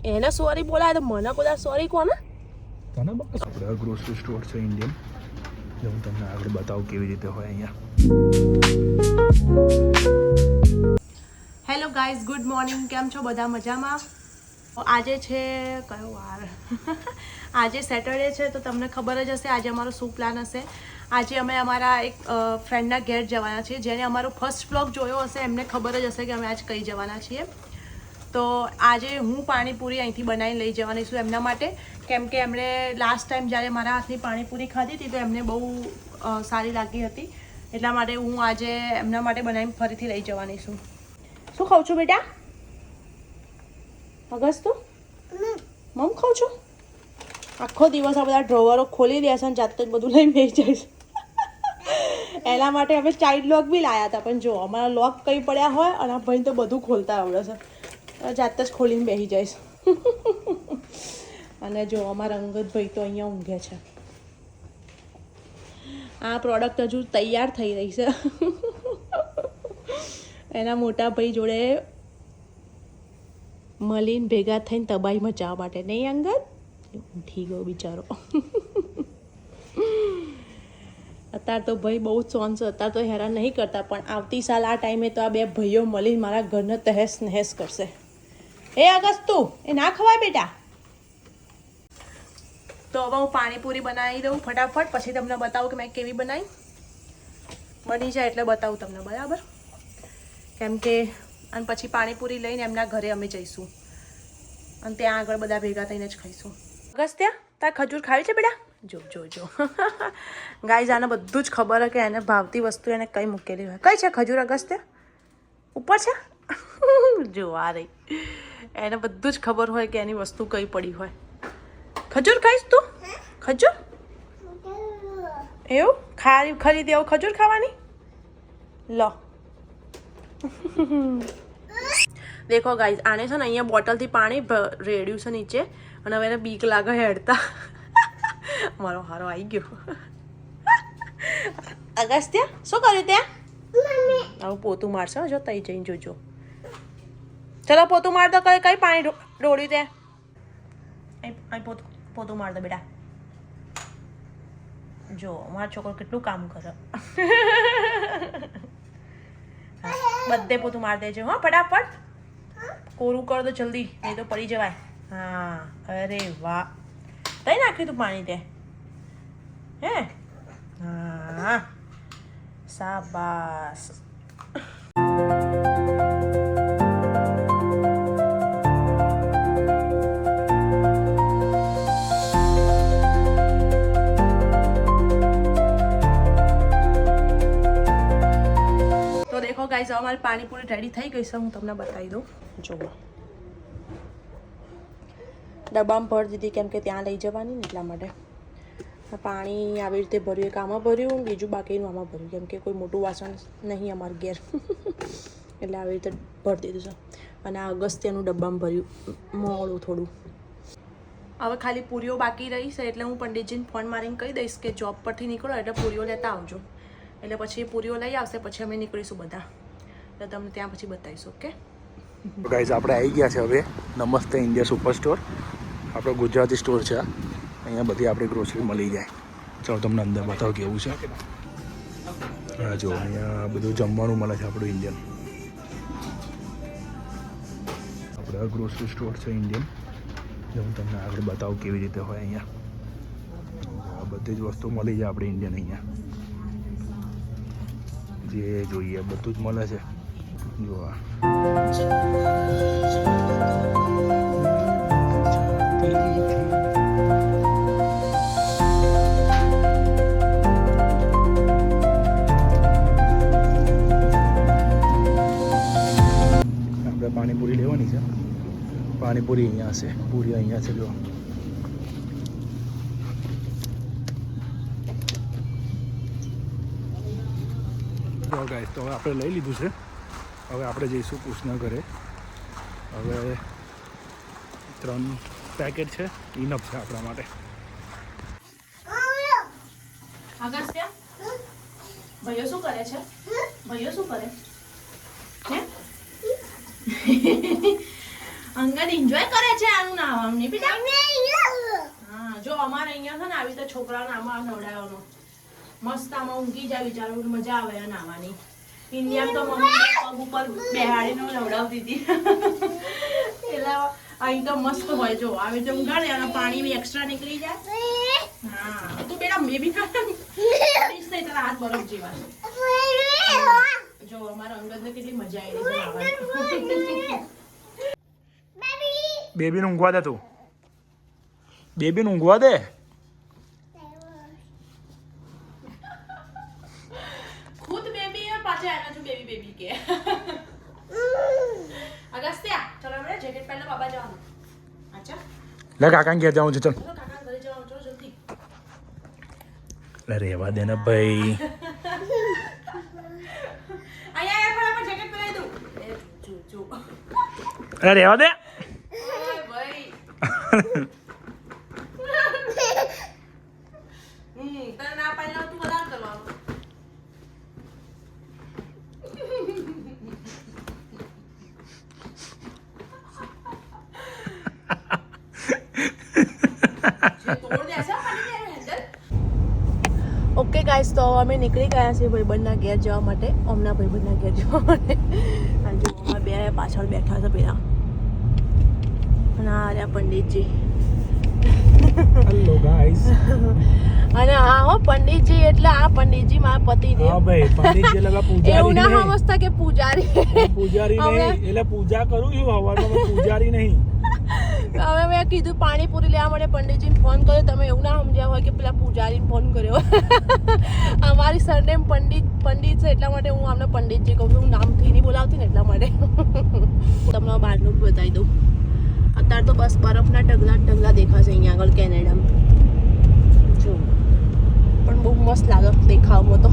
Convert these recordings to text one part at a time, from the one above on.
એને સોરી બોલાય તો મને બધા સોરી કોને તને બસ આપણે ગ્રોસરી સ્ટોર છે ઇન્ડિયન જે હું તમને આગળ બતાવું કેવી રીતે હોય અહીંયા. Hello guys, good morning. કેમ છો બધા? મજામાં? આજે છે કયો વાર? આજે સેટરડે છે, તો તમને ખબર જ હશે આજે અમારો શું પ્લાન હશે. આજે અમે અમારા એક ફ્રેન્ડના ઘેર જવાના છીએ. જેને અમારો ફર્સ્ટ વ્લોગ જોયો હશે એમને ખબર જ હશે કે અમે આજ કઈ જવાના છીએ. તો આજે હું પાણીપુરી અહીંથી બનાવીને લઈ જવાની છું એમના માટે, કેમ કે એમણે લાસ્ટ ટાઈમ જ્યારે મારા હાથની પાણીપુરી ખાધી હતી તો એમને બહુ સારી લાગી હતી. એટલા માટે હું આજે એમના માટે બનાવીને ફરીથી લઈ જવાની છું. શું ખાઉં છું બેટા? અગસ્તુ મમ ખાઉં છું. આખો દિવસ આ બધા ડ્રોવરો ખોલી દે છે અને જાતે જ બધું લઈને બેસી જાય છે. એના માટે અમે ચાઇલ્ડ લોક બી લાવ્યા હતા, પણ જો અમારા લોક કંઈ પડ્યા હોય અને આ ભાઈ તો બધું ખોલતા આવડે છે, જાતે જ ખોલીને બેસી જાય છે. અને જો અમારા અંગદભાઈ તો અહીંયા ઊંઘે છે. આ પ્રોડક્ટ હજુ તૈયાર થઈ રહી છે. એના મોટા ભાઈ જોડે મળીને ભેગા થઈને તબાહી મચાવવા માટે. નહીં અંગદ? ઉઠી ગયો બિચારો. અત્યારે તો ભાઈ બહુ જ સોન છે, અત્યારે તો હેરાન નહીં કરતા, પણ આવતી સાલ આ ટાઈમે તો આ બે ભાઈઓ મળીને મારા ઘરને તહેસ નહેસ કરશે. એ અગસ્તુ, એ ના ખવાય બેટા. તો હવે હું પાણીપુરી બનાવી દઉં ફટાફટ, પછી તમને બતાવું કે મેં કેવી બનાવી. બની જાય એટલે બતાવું તમને, બરાબર? કેમ કે અને પછી પાણીપુરી લઈને એમના ઘરે અમે જઈશું અને ત્યાં આગળ બધા ભેગા થઈને જ ખાઈશું. અગસ્ત્યા, તાર ખજૂર ખાવી છે બેટા? જો જો જો ગાઈઝ, આને બધું જ ખબર હોય કે એને ભાવતી વસ્તુ એને કઈ મૂકેલી હોય. કઈ છે ખજૂર અગસ્ત્યા? ઉપર છે. જો આ રહી, એને બધું જ ખબર હોય કે એની વસ્તુ કઈ પડી હોય. ખજૂર ખાઈશ તું? ખજૂર એવું ખરીદી આવું ખજૂર ખાવાની? લો. દેખો ગાઈઝ, આને છે ને અહીંયા બોટલથી પાણી રેડ્યું છે નીચે, અને હવે એને બીક લાગે હેડતા. મારો હારો આવી ગયો. અગસ્ત્યા, શું કર્યું ત્યાં? હવે પોતું મારશે, જો તઈ જઈને જોજો. ચલો પોતું માર દો. કઈ પાણી ડોળ્યું ત્યાં? અહીં પોતું માર દો બેટા. જો મારો છોકરો કેટલું કામ કરે. બધે પોતું માર દેજો હા ફટાફટ. કોરું કર દો જલ્દી, નહીં તો પડી જવાય. હા, અરે વાહ. તઈ નાખ્યું તું પાણી તે? હે? હા, શાબાશ. તો દેખો ગાઈસ, અમારી પાણીપુરી રેડી થઈ ગઈ છે. હું તમને બતાવી દઉં. જુઓ, ડબ્બામાં ભરી દીધી, કેમ કે ત્યાં લઈ જવાની ને એટલા માટે. પાણી આવી રીતે ભર્યું, એક આમાં ભર્યું, બીજું બાકીનું આમાં ભર્યું, કેમ કે કોઈ મોટું વાસણ નહીં અમારા ઘેર. એટલે આવી રીતે ભરી દીધું છે. અને આ અગસ્ત્યનું ડબ્બામાં ભર્યું, મોડું થોડું. હવે ખાલી પૂરીઓ બાકી રહી છે, એટલે હું પંડિતજીને ફોન મારીને કહી દઈશ કે જોબ પરથી નીકળો એટલે પૂરીઓ લેતા આવજો. એટલે પછી પૂરીઓ લઈ આવશે, પછી અમે નીકળીશું બધા. એટલે તમને ત્યાં પછી બતાવીશું. ઓકે ગાઈઝ, આપણે આવી ગયા છે હવે નમસ્તે ઇન્ડિયા સુપર સ્ટોર. આપણો ગુજરાતી સ્ટોર છે. અહીંયા બધી આપણી ગ્રોસરી મળી જાય. ચાલો તમને અંદર બતાવો કેવું છે. હા જો, અહીંયા બધું જમવાનું મળે છે આપણું ઇન્ડિયન. આપણે આ ગ્રોસરી સ્ટોર છે ઇન્ડિયન, જે હું તમને આગળ બતાવું કેવી રીતે હોય અહીંયા. આ બધી જ વસ્તુ મળી જાય આપણે ઇન્ડિયન અહીંયા. જે જોઈએ બધું જ મળે છે. જોવા આપણે પાણીપુરી લેવાની છે. પાણીપુરી અહીંયા હશે, પૂરી અહીંયા છે. જો ગાઈસ, તો હવે આપણે લઈ લીધું છે. હવે આપણે જઈશું કુશના ઘરે. હવે 3 પેકેટ છે, ઇનફ છે આપણા માટે. અગસ્ત્ય, ભાઈઓ શું કરે છે? ભાઈઓ શું કરે? હે? અંગદ એન્જોય કરે છે આનું નાવાનું નહીં બેટા. હા જો અમારે અહીંયા છે ને આવી રીતે છોકરાઓને આમાં નવડાવવાનો મસ્ત આમાં ઊંઘી જાય વિચારો મજા આવે આ નાવાની. ઇન્ડિયામાં તો મમ્મી પગ ઉપર બેહાડીને નવડાવતી હતી એટલે અહીં તો મસ્ત હોય જો આવી રીતે ઊંઘાડે અને પાણી બી એક્સ્ટ્રા નીકળી જાય. હા તું બેટા મેં બી તારા હાથ બરફ જેવા છે. જો અમારા અંગદને કેટલી મજા આવી રહી છે નાવાની. બેબીને ઊંઘવા દે તું. બેબીને ઊંઘવા દે. ખુદ બેબી है पाछे आना जो बेबी बेबी के अगस्त्या चलो मेरा जैकेट पहले बाबा जाओ. अच्छा લે કાકાને ઘેર જાઉં છું ચલ. चलो काका घर जाओ चलो जल्दी. લે રહેવા દે ને ભાઈ. आया यार फटाफट जैकेट पहनाई दूं. ए जो जो અરે રહેવા દે. ओए भाई तने ना पहना तू बता करवानो. ઓકે ગાઈસ તો અમે નીકળી ગયા છીએ ભાઈબંધના ઘેર જવા માટે. હમણાં ભાઈબંધના ઘેર જવા માટે અને જો અમે બે પાછળ બેઠા છે પેલા અને આ રહ્યા પંડિતજી. Hello guys. અને હા હો પંડિતજી એટલે આ પંડિતજી મારા પતિદેવ. હા ભાઈ પંડિતજી લગા પૂજારી. એવું ના સમજતા કે પૂજારી. પૂજારી નહીં એટલે પૂજા કરું છું હવારમાં પૂજારી નહીં. હવે મેં કીધું પાણીપુરી લેવા માટે પંડિતજીને ફોન કર્યો. તમે એવું ના સમજ્યા હોય કે પેલા પૂજારીને ફોન કર્યો. અમારી સરનેમ પંડિત છે એટલા માટે હું આમને પંડિતજી કહું છું. હું નામથી નહીં બોલાવતી ને એટલા માટે. તમને બહારનું બતાવી દઉં. અત્યારે તો બસ બરફના ઢગલા દેખાશે અહીંયા આગળ કેનેડામાં. જો પણ બહુ મસ્ત લાગે દેખાવમાં તો.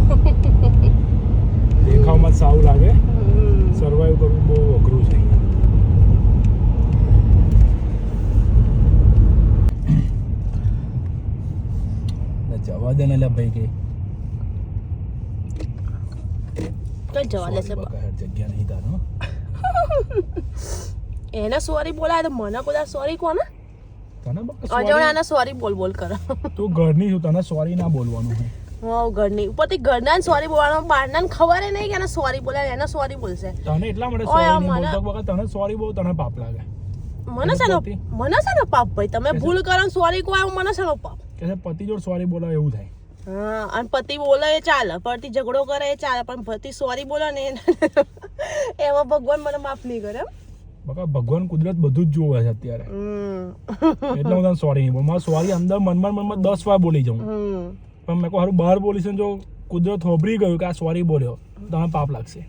દેખાવમાં સારું લાગે. સર્વાઈવ કરવું બહુ અઘરું છે. જવા દે ને લે ભાઈ કે કઈ જવા દેશે જગ્યા નહીં તારો. એને સોરી બોલાય તો મને બધા સોરી કોને તને અજવણાને સોરી બોલ કરે. તું ઘરની છું તને સોરી ના બોલવાનું છે. હા ઘરની ઉપરથી ઘરના સોરી બોલવાનું બહારના ખબર નહીં કે એને સોરી બોલાય એને સોરી બોલશે. તને એટલા માટે સોરી નહીં બોલતો કે તને સોરી બોલ તને પાપ લાગે. મને છે ને પાપ ભાઈ તમે ભૂલ કરો સોરી કહો મને છે પાપ. કે પતિ જોડ સોરી બોલાવે એવું થાય. હા અને પતિ બોલે એ ચાલે પતિ ઝઘડો કરે એ ચાલે પણ પતિ સોરી બોલે ને એમાં ભગવાન મને માફ નહીં કરે. બકા ભગવાન કુદરત બધું જ જોવે છે અત્યારે. એટલે હું તને સોરી નહીં બોલું. મારે સોરી અંદર મનમાં 10 વાર બોલી જાઉં પણ મેં કહું બહાર બોલીશ ને જો કુદરત હોબરી ગયું કે આ સોરી બોલ્યો તને પાપ લાગશે.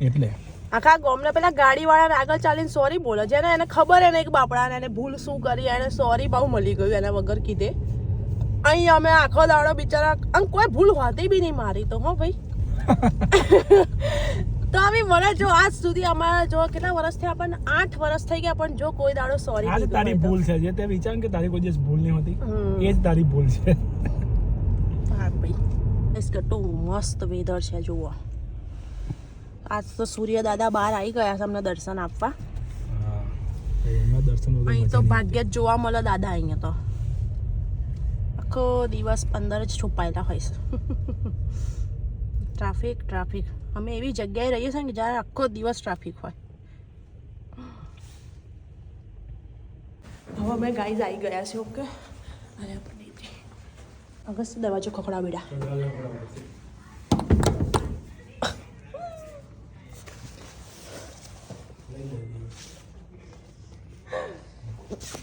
એટલે આખા ગામના પેલા ગાડી વાળાને આગળ ચાલીને સોરી બોલે જેને એને ખબર નહીં કે બાપડાને એને ભૂલ શું કરી એને સોરી બહુ મળી ગયું એના વગર કીધે. અહીં અમે આખો દાડો બિચારા અને કોઈ ભૂલ હોતી બી નહીં મારી તો હો ભાઈ. તો આવી મને જો આજ સુધી અમારા જો કેટલા વર્ષથી આપણને 8 વર્ષ થઈ ગયા પણ જો કોઈ દાડો સોરી આ તારી ભૂલ છે જે તે વિચાર કે તારી કોઈ દિવસ ભૂલ નહીં હોતી એ જ તારી ભૂલ છે. હા ભાઈ એસ કેટલું મસ્ત વેધર છે જુઓ. આજ તો સૂર્ય દાદા બહાર આવી ગયા છે અમને દર્શન આપવા. અહીં તો ભાગ્ય જ જોવા મળે દાદા. અહીંયા તો આખો દિવસ અંદર જ છુપાયેલા હોય છે. ટ્રાફિક અમે એવી જગ્યાએ રહીએ છીએ કે જ્યારે આખો દિવસ ટ્રાફિક હોય. હવે અમે ગાઈઝ આવી ગયા છે. ઓકે અરે પંડિતજી અગસ્ત દરવાજો ખખડા બેડા.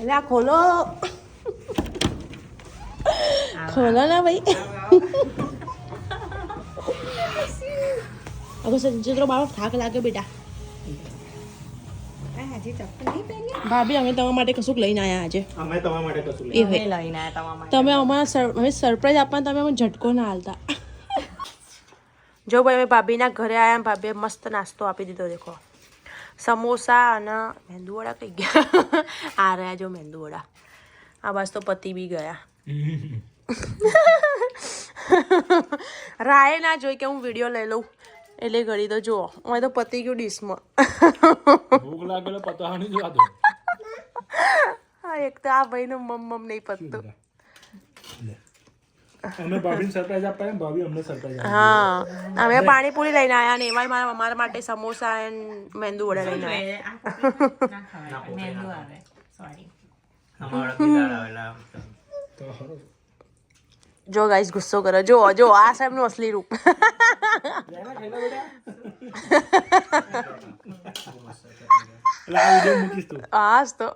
એટલે આ ખોલો ના ભાઈ. હવે ચિત્રો બાળો થાક લાગે બેટા. ભાભી અમે તમારા માટે કશુંક લઈને આવ્યા આજે. અમે તમારા માટે કશું લઈને આવ્યા તમે અમારા સરપ્રાઈઝ આપવા તમે અમે ઝટકો ના હાલતા. જો ભાઈ અમે ભાભીના ઘરે આવ્યા ભાભીએ મસ્ત નાસ્તો આપી દીધો. દેખો સમોસા અને મેંદુવડા કઈ ગયા. આ રહ્યા જો મેંદુવડા. આ બસ તો પતિ બી ગયા. રાય ના જોઈ કે હું વિડીયો લઈ લઉં એટલે ઘડી તો જુઓ હું તો પતી ગયું ડીશમાં. ભૂખ લાગે એટલે પતાવવાની જ વાત હોય. હા એક તો આ ભાઈનું મમ નહીં પતતું. અમે ભાભીને સરપ્રાઈઝ આપતા ને ભાભી અમને સરપ્રાઈઝ આપી. હા અમે પાણીપુરી લઈને આવ્યા ને એમાં અમારા માટે સમોસા એન્ડ મેંદુ વડા લઈને આવ્યા. જો ગાઈસ ગુસ્સો કરો જો જો આ સાહેબનું અસલી રૂપ. હાસ તો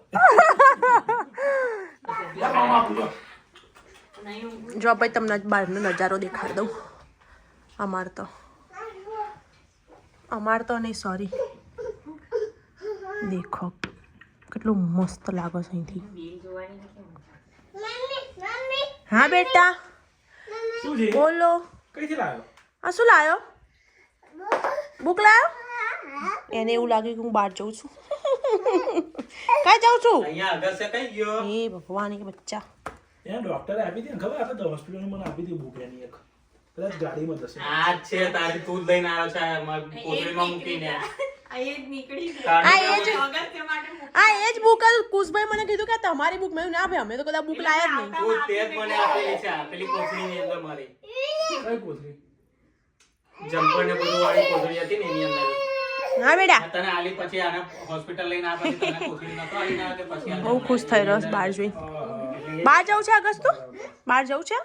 જો ભાઈ તમને બહારનો નજારો દેખાડી દઉં. અમાર તો નહીં સોરી દેખો કેટલું મસ્ત લાગે છે અહીંથી. હા બેટા શું છે? બોલો. કઈથી લાવ્યો? આ શું લાયો? બુક લાયો? એને એવું લાગ્યું કે હું બહાર જઉં છું. કઈ જાઉં છું? અહીંયા આગળ છે કઈ ગયો? એ ભગવાન કે બચ્ચા. એને ડોક્ટરે આપી હતી ને ખબર? આપણે તો હોસ્પિટલમાં મને આપી હતી બુક એની એક. કદાચ ગાડીમાં જશે. આ જ છે તારી તું જ લઈને આવ્યો છે કોથળીમાં મૂકીને. આ એ જ બુક કુશભાઈ મને કીધું કે તમારી બુક મેં ના ભાઈ અમે તો કદાચ બુક લાયા જ નહીં. તું તે જ મને આપેલી છે પેલી કોથળીની અંદર મારી કઈ કોથળી? જમ્પર ને બધું વાળી કોથળી હતી ને એની અંદર. હા બેટા આ તને આલી પછી આને હોસ્પિટલ લઈને આ પછી તને કોથળી નતો આલી ના તે પછી બહુ ખુશ થઈ રહ્યો છે બહાર જોઈ. બહાર જવું છે અગસ્તુ? બહાર જવું છે?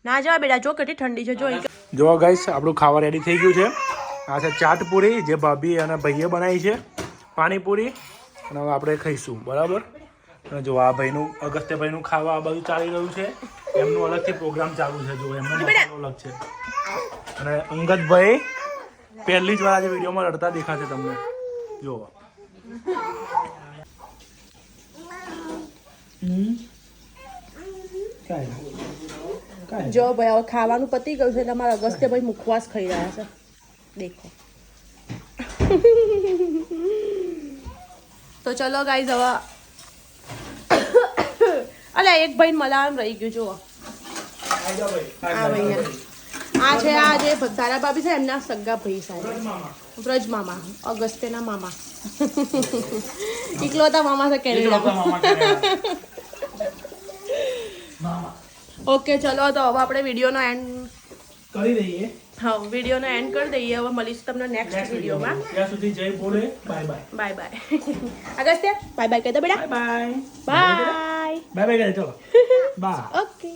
ના જવા બેટા જો કેટલી ઠંડી છે જો. જો ગાઈસ આપણું ખાવા રેડી થઈ ગયું છે. આ છે ચાટપુરી જે ભાભી અને ભાઈએ બનાવી છે, પાણીપુરી, અને હવે આપણે ખાઈશું બરાબર. અને જો આ ભાઈનું અગસ્ત્યભાઈનું ખાવા આ બધું ચાલી રહ્યું છે. એમનું અલગથી પ્રોગ્રામ ચાલુ છે. જો એમનો મસાલો અલગ છે. અને અંગદભાઈ પહેલી જ વાર આજે વિડીયોમાં રડતા દેખાશે તમને. જો જો ભાઈ હવે ખાવાનું પતી ગયું છે એટલે અમારા અગસ્ત્યભાઈ મુખવાસ ખાઈ રહ્યા છે. દેખો તો ચલો ગાઈઝ હવે અલે એક ભાઈ મલામ રહી ગયું જુઓ. આ ભાઈ આ છે આ જે તારા ભાભી છે એમના સગા ભાઈ સાહેબ બ્રજ મામા અગસ્ત્યના મામા. ઇકલોતા મામા છે કેનેડા. ઓકે ચલો તો હવે આપણે વિડીયોનો એન્ડ કરી દઈએ. હા વિડીયોનો એન્ડ કરી દઈએ. હવે મળીશું તમને નેક્સ્ટ વિડીયોમાં. ત્યાં સુધી જય બોલે bye bye. Bye bye. Agastya bye bye કહી દો બેટા. Bye bye bye bye bye કહે ચલો બાય. ઓકે.